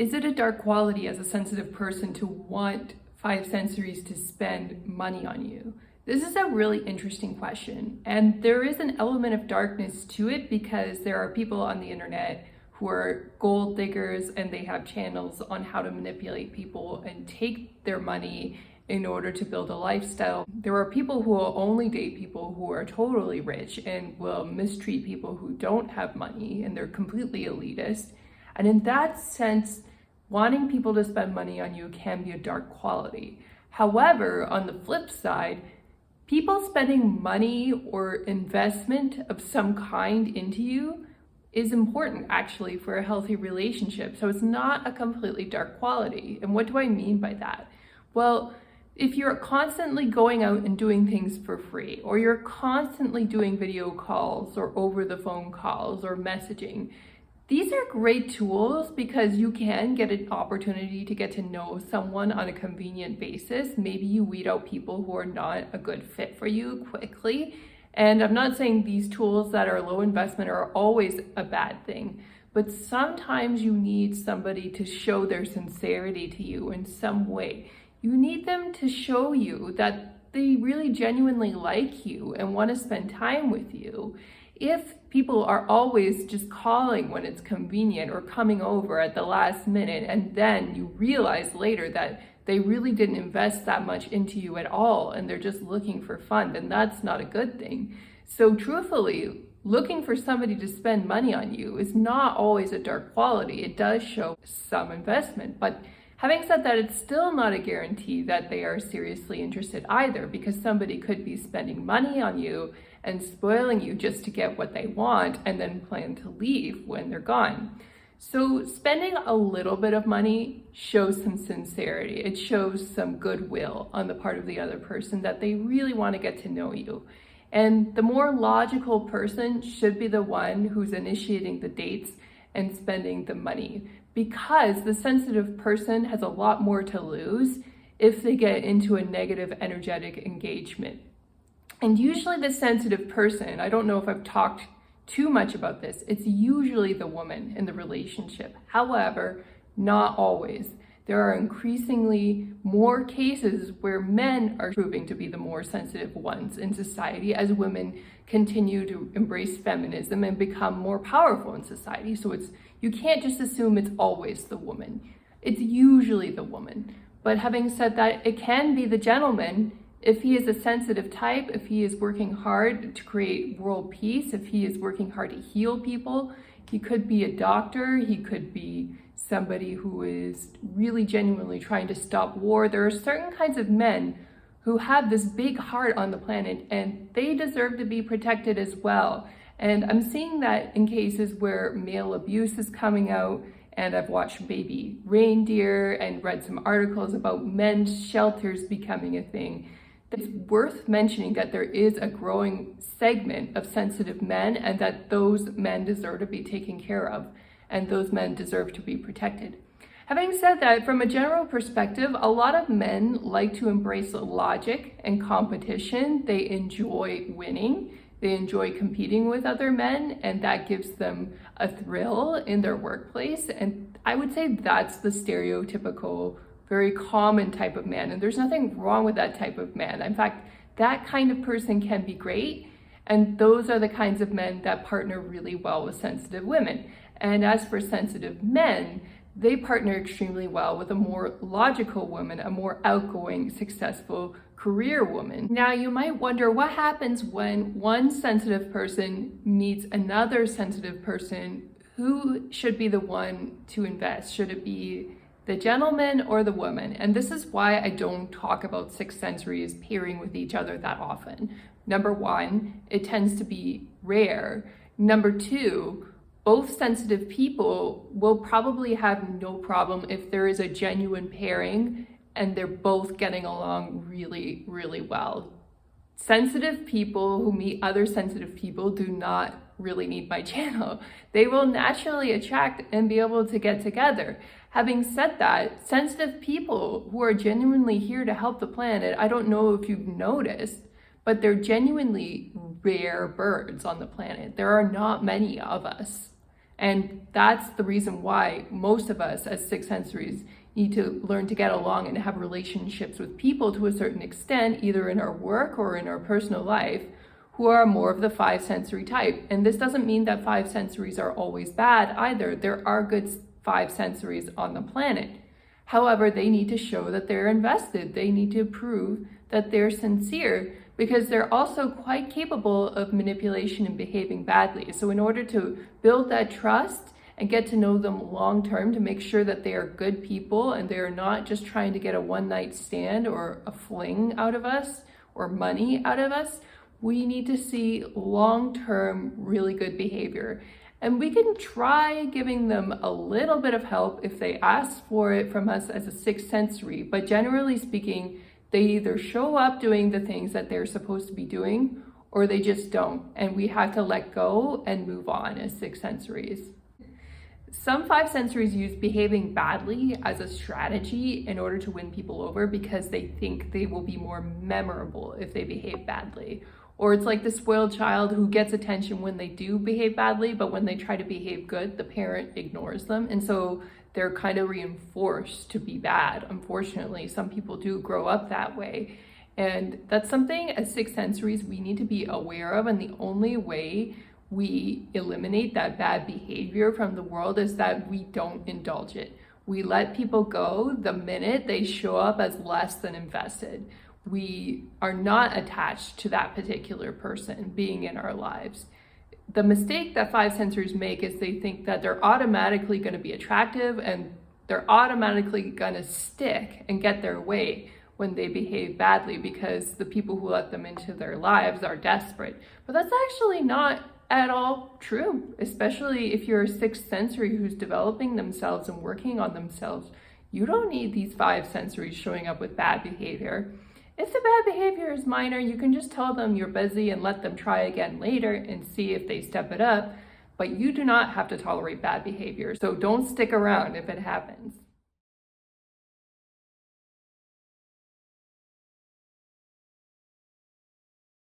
Is it a dark quality as a sensitive person to want five sensories to spend money on you? This is a really interesting question, and there is an element of darkness to it because there are people on the internet who are gold diggers and they have channels on how to manipulate people and take their money in order to build a lifestyle. There are people who will only date people who are totally rich and will mistreat people who don't have money, and they're completely elitist. And in that sense, wanting people to spend money on you can be a dark quality. However, on the flip side, people spending money or investment of some kind into you is important actually for a healthy relationship. So it's not a completely dark quality. And what do I mean by that? Well, if you're constantly going out and doing things for free, or you're constantly doing video calls or over the phone calls or messaging, these are great tools because you can get an opportunity to get to know someone on a convenient basis. Maybe you weed out people who are not a good fit for you quickly. And I'm not saying these tools that are low investment are always a bad thing, but sometimes you need somebody to show their sincerity to you in some way. You need them to show you that they really genuinely like you and want to spend time with you. If people are always just calling when it's convenient or coming over at the last minute, and then you realize later that they really didn't invest that much into you at all and they're just looking for fun, then that's not a good thing. So truthfully, looking for somebody to spend money on you is not always a dark quality. It does show some investment, but having said that, it's still not a guarantee that they are seriously interested either, because somebody could be spending money on you and spoiling you just to get what they want and then plan to leave when they're gone. So spending a little bit of money shows some sincerity. It shows some goodwill on the part of the other person that they really want to get to know you. And the more logical person should be the one who's initiating the dates and spending the money, because the sensitive person has a lot more to lose if they get into a negative energetic engagement. And usually the sensitive person, I don't know if I've talked too much about this, it's usually the woman in the relationship. However, not always. There are increasingly more cases where men are proving to be the more sensitive ones in society as women continue to embrace feminism and become more powerful in society. So you can't just assume it's always the woman. It's usually the woman. But having said that, it can be the gentleman if he is a sensitive type, if he is working hard to create world peace, if he is working hard to heal people. He could be a doctor, he could be somebody who is really genuinely trying to stop war. There are certain kinds of men who have this big heart on the planet, and they deserve to be protected as well. And I'm seeing that in cases where male abuse is coming out, and I've watched Baby Reindeer and read some articles about men's shelters becoming a thing. It's worth mentioning that there is a growing segment of sensitive men and that those men deserve to be taken care of and those men deserve to be protected. Having said that, from a general perspective, a lot of men like to embrace logic and competition. They enjoy winning. They enjoy competing with other men, and that gives them a thrill in their workplace. And I would say that's the stereotypical, very common type of man, and there's nothing wrong with that type of man. In fact, that kind of person can be great, and those are the kinds of men that partner really well with sensitive women. And as for sensitive men, they partner extremely well with a more logical woman, a more outgoing, successful career woman. Now, you might wonder what happens when one sensitive person meets another sensitive person. Who should be the one to invest? Should it be the gentleman or the woman? And this is why I don't talk about six sensories pairing with each other that often. Number one, it tends to be rare. Number two, both sensitive people will probably have no problem if there is a genuine pairing and they're both getting along really, really well. Sensitive people who meet other sensitive people do not really need my channel. They will naturally attract and be able to get together. Having said that, sensitive people who are genuinely here to help the planet, I don't know if you've noticed, but they're genuinely rare birds on the planet. There are not many of us. And that's the reason why most of us as sixth sensories need to learn to get along and have relationships with people to a certain extent, either in our work or in our personal life, who are more of the five sensory type. And this doesn't mean that five sensories are always bad either. There are good five sensories on the planet. However, they need to show that they're invested. They need to prove that they're sincere, because they're also quite capable of manipulation and behaving badly. So in order to build that trust and get to know them long term, to make sure that they are good people and they are not just trying to get a one night stand or a fling out of us or money out of us, we need to see long term really good behavior. And we can try giving them a little bit of help if they ask for it from us as a sixth sensory, but generally speaking, they either show up doing the things that they're supposed to be doing, or they just don't. And we have to let go and move on as sixth sensories. Some five sensories use behaving badly as a strategy in order to win people over, because they think they will be more memorable if they behave badly. Or it's like the spoiled child who gets attention when they do behave badly, but when they try to behave good, the parent ignores them. And so they're kind of reinforced to be bad. Unfortunately, some people do grow up that way. And that's something as sixth sensories we need to be aware of. And the only way we eliminate that bad behavior from the world is that we don't indulge it. We let people go the minute they show up as less than invested. We are not attached to that particular person being in our lives. The mistake that five sensories make is they think that they're automatically going to be attractive and they're automatically going to stick and get their way when they behave badly, because the people who let them into their lives are desperate. But that's actually not at all true, especially if you're a sixth sensory who's developing themselves and working on themselves. You don't need these five sensories showing up with bad behavior. If the bad behavior is minor, you can just tell them you're busy and let them try again later and see if they step it up. But you do not have to tolerate bad behavior, so don't stick around if it happens.